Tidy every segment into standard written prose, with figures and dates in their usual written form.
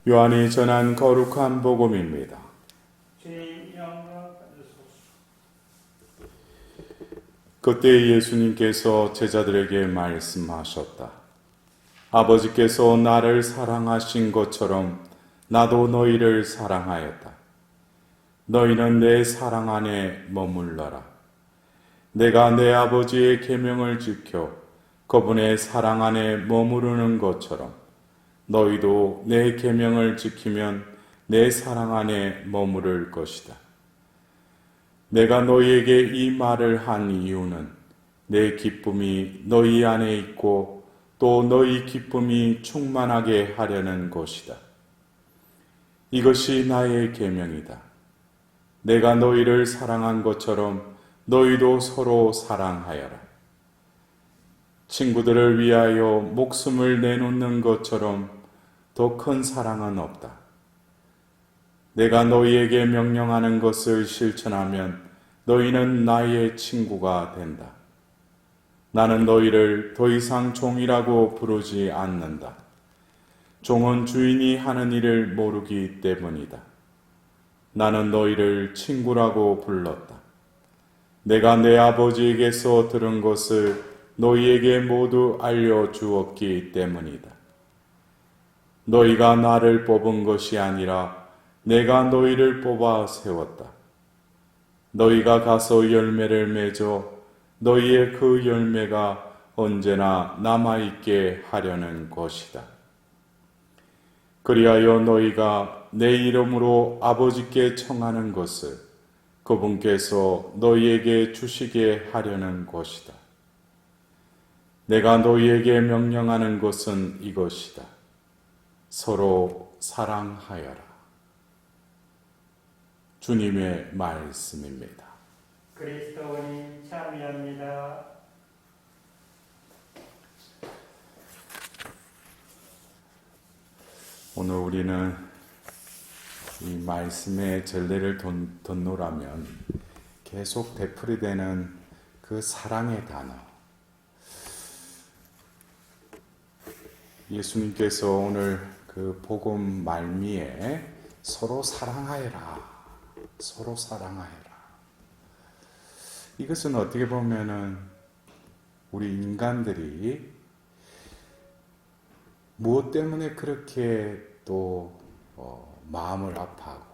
요한이 전한 거룩한 복음입니다. 주님 영광 받으소서. 그때 예수님께서 제자들에게 말씀하셨다. 아버지께서 나를 사랑하신 것처럼 나도 너희를 사랑하였다. 너희는 내 사랑 안에 머물러라. 내가 내 아버지의 계명을 지켜 그분의 사랑 안에 머무르는 것처럼 너희도 내 계명을 지키면 내 사랑 안에 머무를 것이다. 내가 너희에게 이 말을 한 이유는 내 기쁨이 너희 안에 있고 또 너희 기쁨이 충만하게 하려는 것이다. 이것이 나의 계명이다. 내가 너희를 사랑한 것처럼 너희도 서로 사랑하여라. 친구들을 위하여 목숨을 내놓는 것처럼 더 큰 사랑은 없다. 내가 너희에게 명령하는 것을 실천하면 너희는 나의 친구가 된다. 나는 너희를 더 이상 종이라고 부르지 않는다. 종은 주인이 하는 일을 모르기 때문이다. 나는 너희를 친구라고 불렀다. 내가 내 아버지에게서 들은 것을 너희에게 모두 알려주었기 때문이다. 너희가 나를 뽑은 것이 아니라 내가 너희를 뽑아 세웠다. 너희가 가서 열매를 맺어 너희의 그 열매가 언제나 남아있게 하려는 것이다. 그리하여 너희가 내 이름으로 아버지께 청하는 것을 그분께서 너희에게 주시게 하려는 것이다. 내가 너희에게 명령하는 것은 이것이다. 서로 사랑하여라. 주님의 말씀입니다. 그리스도님 참여합니다. 오늘 우리는 이 말씀의 전례를 덧놓으라면 계속 되풀이되는 그 사랑의 단어. 예수님께서 오늘 그 복음 말미에 서로 사랑하여라. 서로 사랑하여라. 이것은 어떻게 보면은 우리 인간들이 무엇 때문에 그렇게 또 마음을 아파하고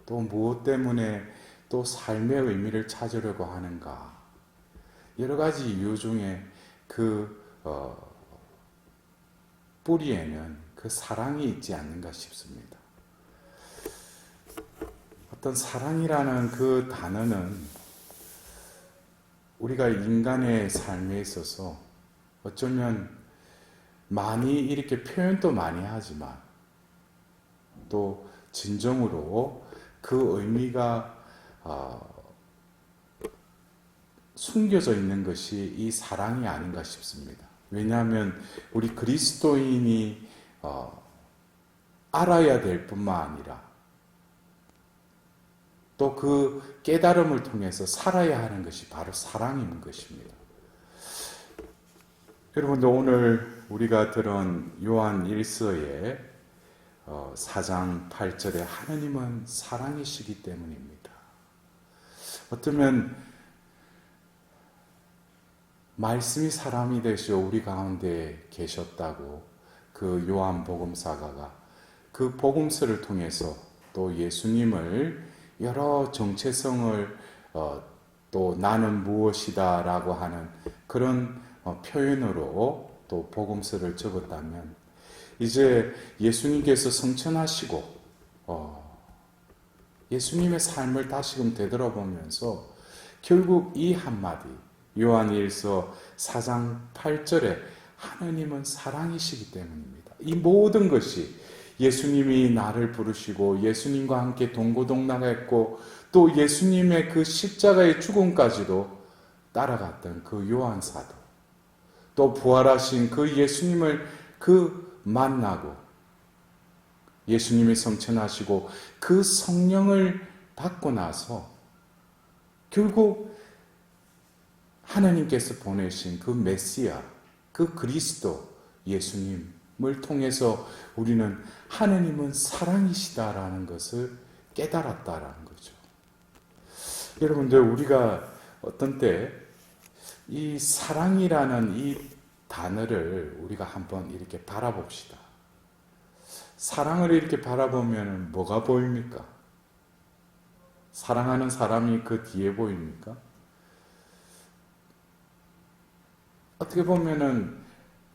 또 무엇 때문에 또 삶의 의미를 찾으려고 하는가. 여러 가지 이유 중에 그 뿌리에는 그 사랑이 있지 않는가 싶습니다. 어떤 사랑이라는 그 단어는 우리가 인간의 삶에 있어서 어쩌면 많이 이렇게 표현도 많이 하지만 또 진정으로 그 의미가 숨겨져 있는 것이 이 사랑이 아닌가 싶습니다. 왜냐하면 우리 그리스도인이 알아야 될 뿐만 아니라 또 그 깨달음을 통해서 살아야 하는 것이 바로 사랑인 것입니다. 여러분들 오늘 우리가 들은 요한 1서의 4장 8절에 하느님은 사랑이시기 때문입니다. 어쩌면 말씀이 사람이 되시어 우리 가운데 계셨다고 그 요한 복음사가가 그 복음서를 통해서 또 예수님을 여러 정체성을 또 나는 무엇이다 라고 하는 그런 표현으로 또 복음서를 적었다면 이제 예수님께서 성천하시고 예수님의 삶을 다시금 되돌아보면서 결국 이 한마디 요한 1서 4장 8절에 하나님은 사랑이시기 때문입니다. 이 모든 것이 예수님이 나를 부르시고 예수님과 함께 동고동락했고 또 예수님의 그 십자가의 죽음까지도 따라갔던 그 요한 사도 또 부활하신 그 예수님을 그 만나고 예수님이 성천하시고 그 성령을 받고 나서 결국 하나님께서 보내신 그 메시아, 그 그리스도 예수님 통해서 우리는 하느님은 사랑이시다라는 것을 깨달았다라는 거죠. 여러분들, 우리가 어떤 때 이 사랑이라는 이 단어를 우리가 한번 이렇게 바라봅시다. 사랑을 이렇게 바라보면 뭐가 보입니까? 사랑하는 사람이 그 뒤에 보입니까? 어떻게 보면은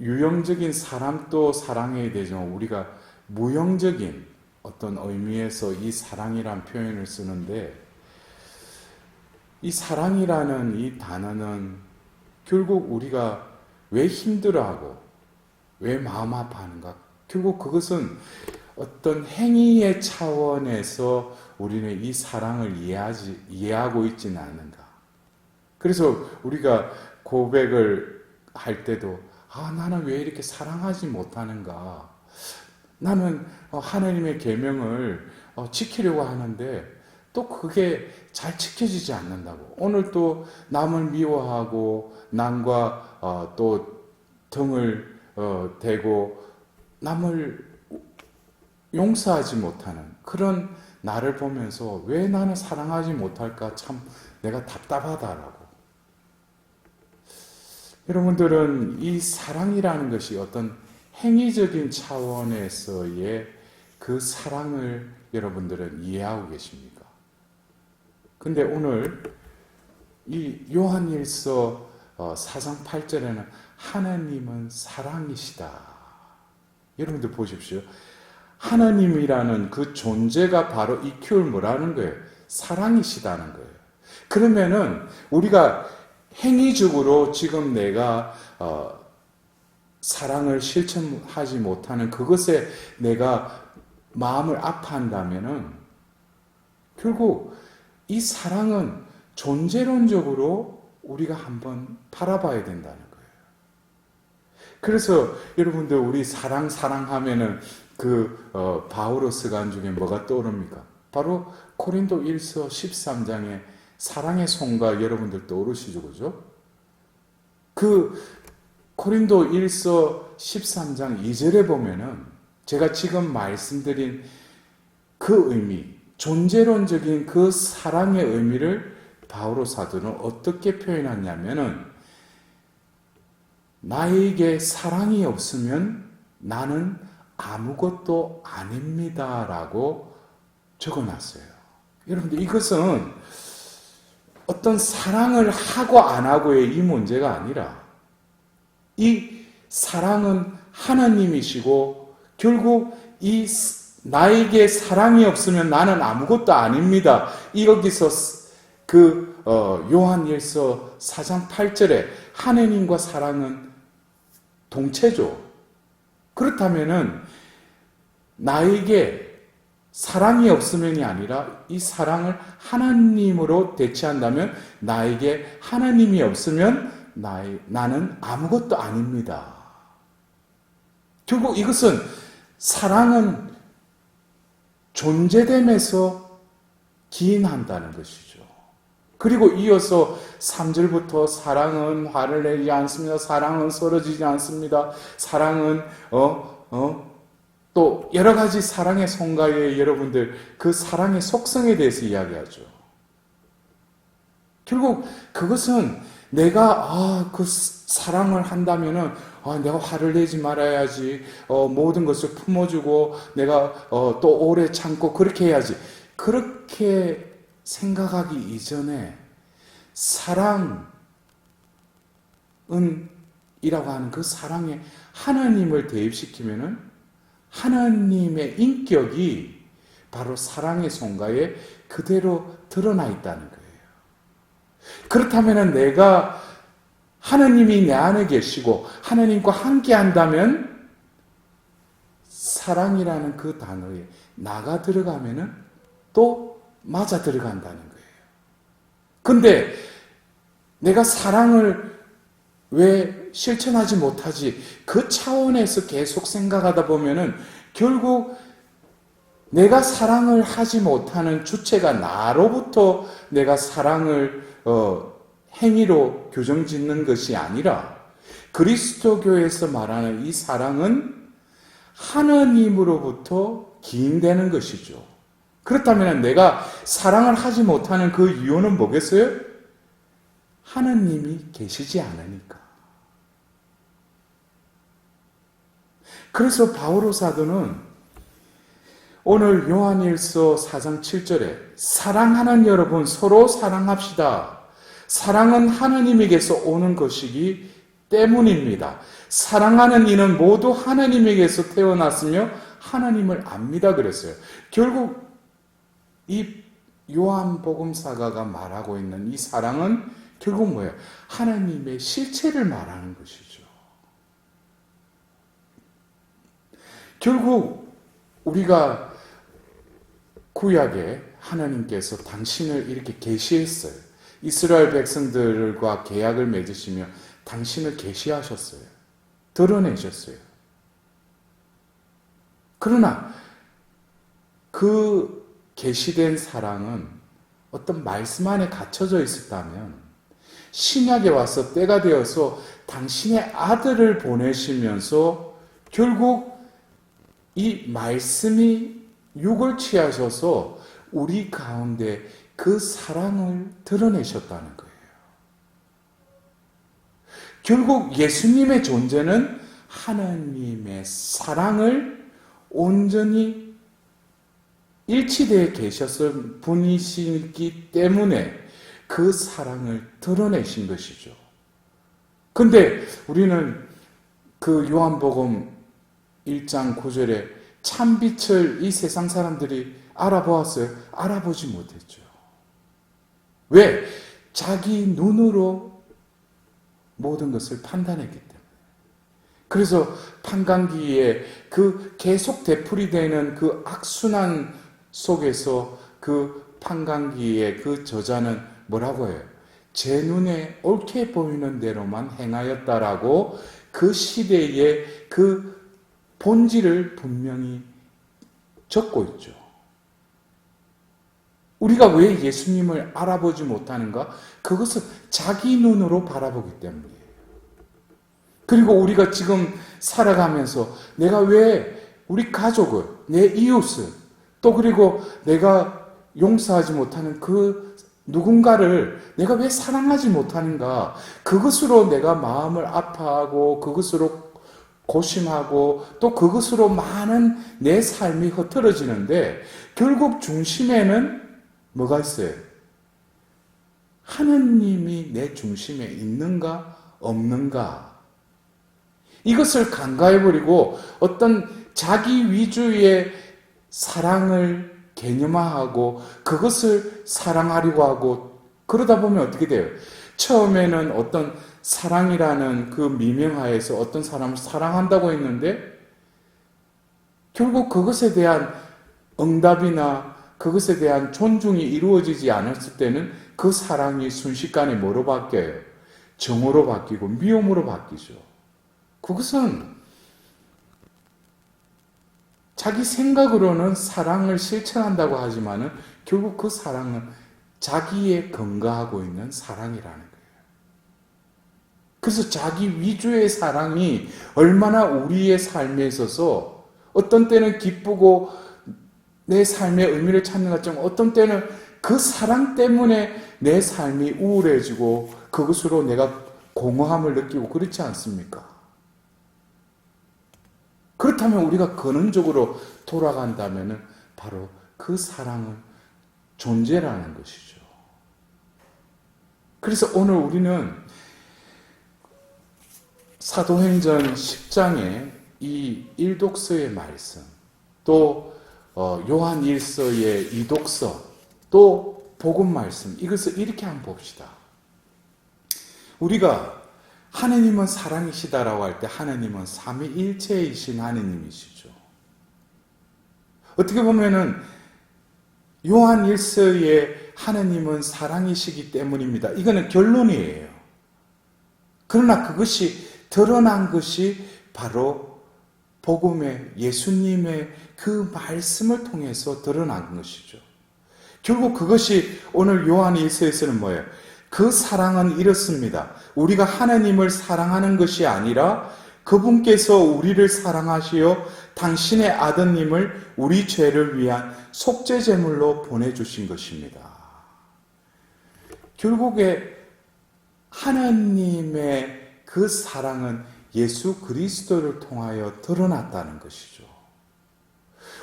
유형적인 사람도 사랑해야 되지만 우리가 무형적인 어떤 의미에서 이 사랑이란 표현을 쓰는데, 이 사랑이라는 이 단어는 결국 우리가 왜 힘들어하고 왜 마음 아파하는가? 결국 그것은 어떤 행위의 차원에서 우리는 이 사랑을 이해하고 있지는 않는가. 그래서 우리가 고백을 할 때도 나는 왜 이렇게 사랑하지 못하는가? 나는 하나님의 계명을 지키려고 하는데 또 그게 잘 지켜지지 않는다고. 오늘 또 남을 미워하고 남과 또 등을 대고 남을 용서하지 못하는 그런 나를 보면서 왜 나는 사랑하지 못할까? 참 내가 답답하다라고. 여러분들은 이 사랑이라는 것이 어떤 행위적인 차원에서의 그 사랑을 여러분들은 이해하고 계십니까? 근데 오늘 이 요한일서 4장 8절에는 하나님은 사랑이시다. 여러분들 보십시오. 하나님이라는 그 존재가 바로 이 큐를 뭐라는 거예요? 사랑이시다는 거예요. 그러면은 우리가 행위적으로 지금 내가 사랑을 실천하지 못하는 그것에 내가 마음을 아파한다면은 결국 이 사랑은 존재론적으로 우리가 한번 바라봐야 된다는 거예요. 그래서 여러분들 우리 사랑하면은 바울의 서간 중에 뭐가 떠오릅니까? 바로 고린도 1서 13장에 사랑의 송가 여러분들 떠오르시죠, 그죠? 그 고린도 1서 13장 2절에 보면은 제가 지금 말씀드린 그 의미, 존재론적인 그 사랑의 의미를 바오로 사도는 어떻게 표현하냐면은 나에게 사랑이 없으면 나는 아무것도 아닙니다라고 적어놨어요. 여러분들 이것은 어떤 사랑을 하고 안 하고의 이 문제가 아니라 이 사랑은 하나님이시고 결국 이 나에게 사랑이 없으면 나는 아무것도 아닙니다. 여기서 요한일서 4장 8절에 하나님과 사랑은 동체죠. 그렇다면은 나에게 사랑이 없으면이 아니라 이 사랑을 하나님으로 대체한다면 나에게 하나님이 없으면 나는 아무것도 아닙니다. 결국 이것은 사랑은 존재됨에서 기인한다는 것이죠. 그리고 이어서 3절부터 사랑은 화를 내지 않습니다. 사랑은 쓰러지지 않습니다. 사랑은 또 여러 가지 사랑의 송가에 여러분들 그 사랑의 속성에 대해서 이야기하죠. 결국 그것은 내가 그 사랑을 한다면은 내가 화를 내지 말아야지, 모든 것을 품어주고 내가 또 오래 참고 그렇게 해야지. 그렇게 생각하기 이전에 사랑은 이라고 하는 그 사랑에 하나님을 대입시키면은 하나님의 인격이 바로 사랑의 송가에 그대로 드러나 있다는 거예요. 그렇다면 내가 하나님이 내 안에 계시고 하나님과 함께 한다면 사랑이라는 그 단어에 나가 들어가면은 또 맞아 들어간다는 거예요. 근데 내가 사랑을 왜 실천하지 못하지? 그 차원에서 계속 생각하다 보면은 결국 내가 사랑을 하지 못하는 주체가 나로부터 내가 사랑을 행위로 규정 짓는 것이 아니라 그리스도교에서 말하는 이 사랑은 하느님으로부터 기인되는 것이죠. 그렇다면 내가 사랑을 하지 못하는 그 이유는 뭐겠어요? 하느님이 계시지 않으니까. 그래서 바오로 사도는 오늘 요한일서 4장 7절에 사랑하는 여러분 서로 사랑합시다. 사랑은 하느님에게서 오는 것이기 때문입니다. 사랑하는 이는 모두 하느님에게서 태어났으며 하느님을 압니다 그랬어요. 결국 이 요한복음사가가 말하고 있는 이 사랑은 결국 뭐예요? 하나님의 실체를 말하는 것이죠. 결국 우리가 구약에 하나님께서 당신을 이렇게 계시했어요. 이스라엘 백성들과 계약을 맺으시며 당신을 계시하셨어요. 드러내셨어요. 그러나 그 계시된 사랑은 어떤 말씀 안에 갇혀져 있었다면 신약에 와서 때가 되어서 당신의 아들을 보내시면서 결국 이 말씀이 육을 취하셔서 우리 가운데 그 사랑을 드러내셨다는 거예요. 결국 예수님의 존재는 하나님의 사랑을 온전히 일치되어 계셨을 분이시기 때문에 그 사랑을 드러내신 것이죠. 근데 우리는 그 요한복음 1장 9절에 참빛을 이 세상 사람들이 알아보았어요? 알아보지 못했죠. 왜? 자기 눈으로 모든 것을 판단했기 때문에. 그래서 판관기에 그 계속 되풀이되는 그 악순환 속에서 그 판관기의 그 저자는 뭐라고 해요? 제 눈에 옳게 보이는 대로만 행하였다라고 그 시대의 그 본질을 분명히 적고 있죠. 우리가 왜 예수님을 알아보지 못하는가? 그것은 자기 눈으로 바라보기 때문이에요. 그리고 우리가 지금 살아가면서 내가 왜 우리 가족을, 내 이웃을, 또 그리고 내가 용서하지 못하는 그 누군가를 내가 왜 사랑하지 못하는가? 그것으로 내가 마음을 아파하고 그것으로 고심하고 또 그것으로 많은 내 삶이 흐트러지는데 결국 중심에는 뭐가 있어요? 하느님이 내 중심에 있는가 없는가? 이것을 간과해버리고 어떤 자기 위주의 사랑을 개념화하고 그것을 사랑하려고 하고 그러다 보면 어떻게 돼요? 처음에는 어떤 사랑이라는 그 미명하에서 어떤 사람을 사랑한다고 했는데 결국 그것에 대한 응답이나 그것에 대한 존중이 이루어지지 않았을 때는 그 사랑이 순식간에 뭐로 바뀌어요? 정오로 바뀌고 미움으로 바뀌죠. 그것은 자기 생각으로는 사랑을 실천한다고 하지만은 결국 그 사랑은 자기에 근거하고 있는 사랑이라는 거예요. 그래서 자기 위주의 사랑이 얼마나 우리의 삶에 있어서 어떤 때는 기쁘고 내 삶의 의미를 찾는 것처럼 어떤 때는 그 사랑 때문에 내 삶이 우울해지고 그것으로 내가 공허함을 느끼고 그렇지 않습니까? 그렇다면 우리가 근원적으로 돌아간다면 바로 그 사랑은 존재라는 것이죠. 그래서 오늘 우리는 사도행전 10장의 이 1독서의 말씀, 또 요한 1서의 2독서, 또 복음 말씀, 이것을 이렇게 한번 봅시다. 우리가 하느님은 사랑이시다라고 할 때 하느님은 삼위일체이신 하느님이시죠. 어떻게 보면은 요한 1서의 하느님은 사랑이시기 때문입니다. 이거는 결론이에요. 그러나 그것이 드러난 것이 바로 복음의 예수님의 그 말씀을 통해서 드러난 것이죠. 결국 그것이 오늘 요한 1서에서는 뭐예요? 그 사랑은 이렇습니다. 우리가 하나님을 사랑하는 것이 아니라 그분께서 우리를 사랑하시어 당신의 아드님을 우리 죄를 위한 속죄 제물로 보내주신 것입니다. 결국에 하나님의 그 사랑은 예수 그리스도를 통하여 드러났다는 것이죠.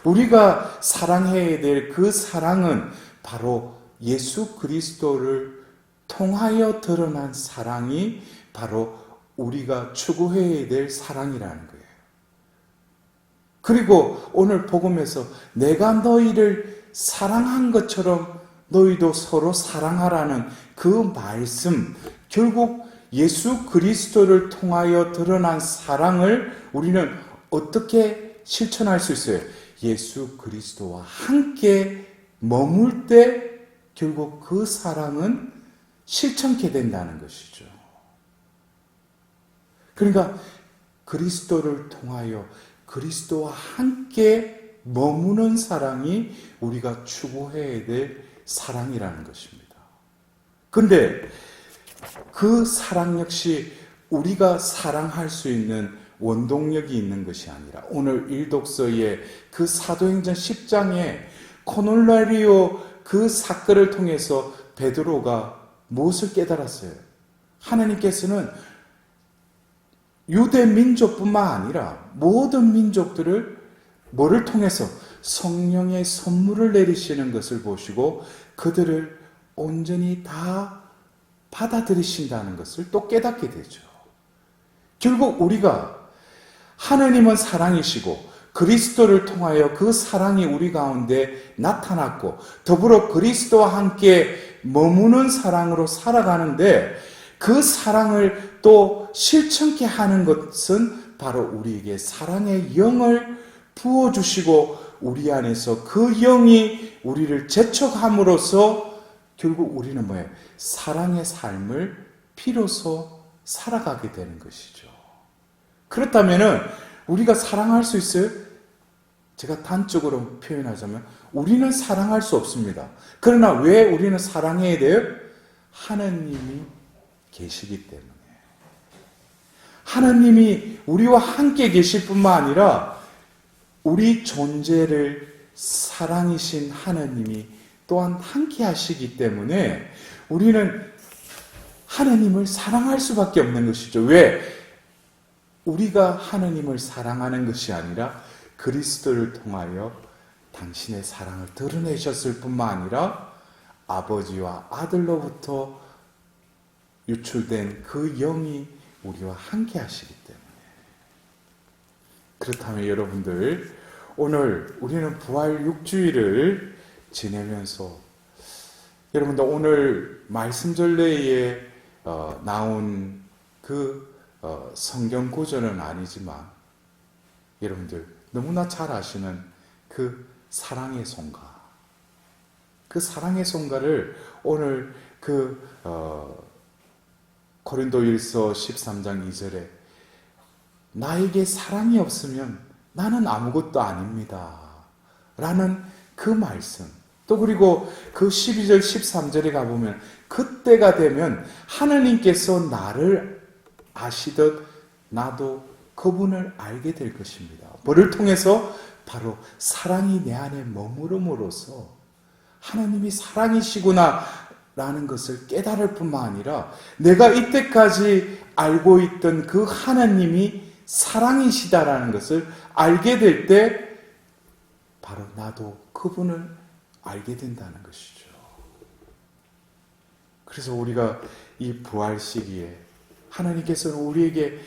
우리가 사랑해야 될 그 사랑은 바로 예수 그리스도를 통하여 드러난 사랑이 바로 우리가 추구해야 될 사랑이라는 거예요. 그리고 오늘 복음에서 내가 너희를 사랑한 것처럼 너희도 서로 사랑하라는 그 말씀, 결국 예수 그리스도를 통하여 드러난 사랑을 우리는 어떻게 실천할 수 있어요? 예수 그리스도와 함께 머물 때 결국 그 사랑은 실천케 된다는 것이죠. 그러니까 그리스도를 통하여 그리스도와 함께 머무는 사랑이 우리가 추구해야 될 사랑이라는 것입니다. 그런데 그 사랑 역시 우리가 사랑할 수 있는 원동력이 있는 것이 아니라 오늘 일독서의 그 사도행전 10장에 코넬리오 그 사건을 통해서 베드로가 무엇을 깨달았어요? 하나님께서는 유대 민족뿐만 아니라 모든 민족들을 뭐를 통해서 성령의 선물을 내리시는 것을 보시고 그들을 온전히 다 받아들이신다는 것을 또 깨닫게 되죠. 결국 우리가 하나님은 사랑이시고 그리스도를 통하여 그 사랑이 우리 가운데 나타났고 더불어 그리스도와 함께 머무는 사랑으로 살아가는데 그 사랑을 또 실천케 하는 것은 바로 우리에게 사랑의 영을 부어주시고 우리 안에서 그 영이 우리를 재촉함으로써 결국 우리는 뭐예요? 사랑의 삶을 비로소 살아가게 되는 것이죠. 그렇다면 우리가 사랑할 수 있어요? 제가 단적으로 표현하자면 우리는 사랑할 수 없습니다. 그러나 왜 우리는 사랑해야 돼요? 하나님이 계시기 때문에. 하나님이 우리와 함께 계실 뿐만 아니라 우리 존재를 사랑이신 하나님이 또한 함께 하시기 때문에 우리는 하나님을 사랑할 수밖에 없는 것이죠. 왜? 우리가 하나님을 사랑하는 것이 아니라 그리스도를 통하여 당신의 사랑을 드러내셨을 뿐만 아니라 아버지와 아들로부터 유출된 그 영이 우리와 함께 하시기 때문에. 그렇다면 여러분들, 오늘 우리는 부활 6주일을 지내면서 여러분들 오늘 말씀전례에 나온 그 성경 구절은 아니지만 여러분들 너무나 잘 아시는 그 사랑의 송가, 그 사랑의 송가를 오늘 그 고린도일서 13장 2절에 나에게 사랑이 없으면 나는 아무것도 아닙니다 라는 그 말씀, 또 그리고 그 12절 13절에 가보면 그때가 되면 하나님께서 나를 아시듯 나도 그분을 알게 될 것입니다. 뭐를 통해서? 바로 사랑이 내 안에 머무름으로써 하나님이 사랑이시구나 라는 것을 깨달을 뿐만 아니라 내가 이때까지 알고 있던 그 하나님이 사랑이시다라는 것을 알게 될 때 바로 나도 그분을 알게 된다는 것이죠. 그래서 우리가 이 부활 시기에 하나님께서는 우리에게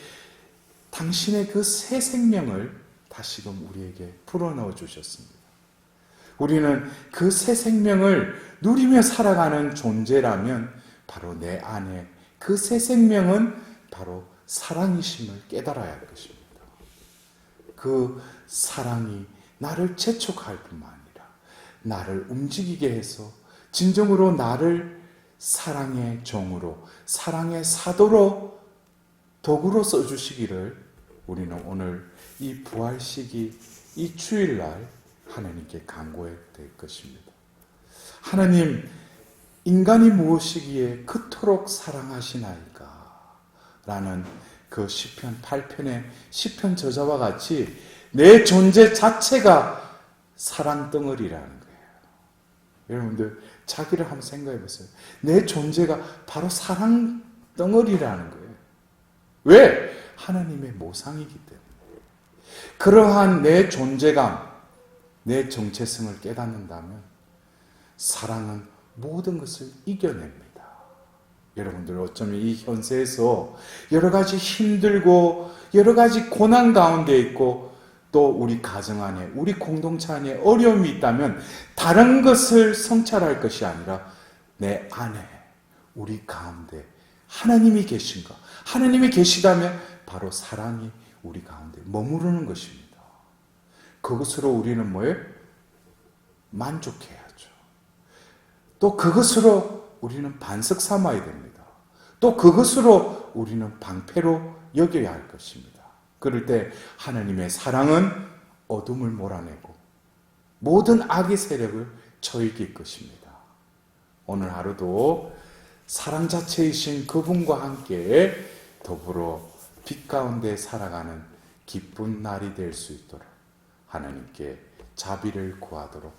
당신의 그 새 생명을 다시금 우리에게 불어넣어 주셨습니다. 우리는 그 새 생명을 누리며 살아가는 존재라면 바로 내 안에 그 새 생명은 바로 사랑이심을 깨달아야 할 것입니다. 그 사랑이 나를 재촉할 뿐만 아니라 나를 움직이게 해서 진정으로 나를 사랑의 종으로, 사랑의 사도로, 도구로 써주시기를 우리는 오늘 이 부활 시기, 이 주일날 하나님께 간구해야 될 것입니다. 하나님, 인간이 무엇이기에 그토록 사랑하시나이까? 라는 그 시편 8편의 시편 저자와 같이 내 존재 자체가 사랑 덩어리라는 거예요. 여러분들 자기를 한번 생각해 보세요. 내 존재가 바로 사랑 덩어리라는 거예요. 왜? 하나님의 모상이기 때문에. 그러한 내 존재감, 내 정체성을 깨닫는다면 사랑은 모든 것을 이겨냅니다. 여러분들 어쩌면 이 현세에서 여러 가지 힘들고 여러 가지 고난 가운데 있고 또 우리 가정 안에 우리 공동체 안에 어려움이 있다면 다른 것을 성찰할 것이 아니라 내 안에 우리 가운데 하나님이 계신가? 하나님이 계시다면 바로 사랑이 우리 가운데 머무르는 것입니다. 그것으로 우리는 뭐예요? 만족해야죠. 또 그것으로 우리는 반석 삼아야 됩니다. 또 그것으로 우리는 방패로 여겨야 할 것입니다. 그럴 때 하나님의 사랑은 어둠을 몰아내고 모든 악의 세력을 쳐이길 것입니다. 오늘 하루도 사랑 자체이신 그분과 함께 더불어 빛 가운데 살아가는 기쁜 날이 될 수 있도록 하나님께 자비를 구하도록